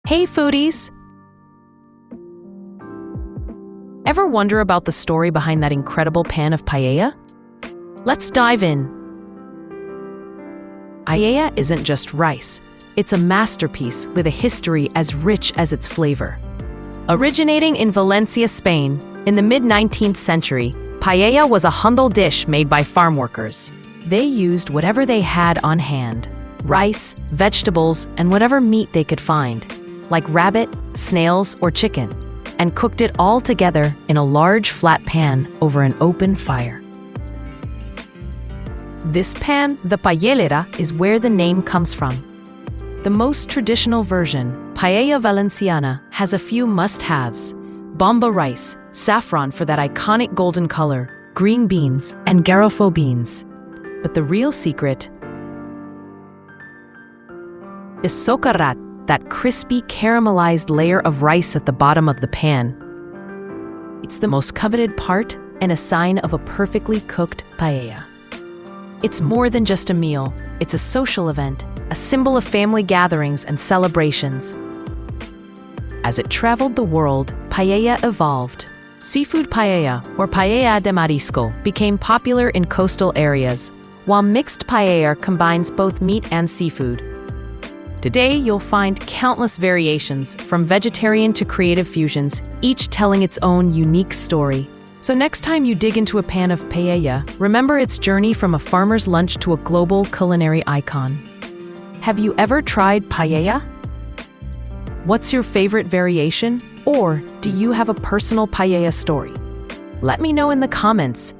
Hey foodies! Ever wonder about the story behind that incredible pan of paella? Let's dive in. Paella isn't just rice. It's a masterpiece with a history as rich as its flavor. Originating in Valencia, Spain, in the mid-19th century, paella was a humble dish made by farm workers. They used whatever they had on hand: rice, vegetables, and whatever meat they could find, like rabbit, snails, or chicken, and cooked it all together in a large flat pan over an open fire. This pan, the paellera, is where the name comes from. The most traditional version, Paella Valenciana, has a few must-haves: bomba rice, saffron for that iconic golden color, green beans, and garofo beans. But the real secret is socarrat, that crispy caramelized layer of rice at the bottom of the pan. It's the most coveted part and a sign of a perfectly cooked paella. It's more than just a meal. It's a social event, a symbol of family gatherings and celebrations. As it traveled the world, paella evolved. Seafood paella, or paella de marisco, became popular in coastal areas, while mixed paella combines both meat and seafood. Today, you'll find countless variations, from vegetarian to creative fusions, each telling its own unique story. So next time you dig into a pan of paella, remember its journey from a farmer's lunch to a global culinary icon. Have you ever tried paella? What's your favorite variation? Or do you have a personal paella story? Let me know in the comments.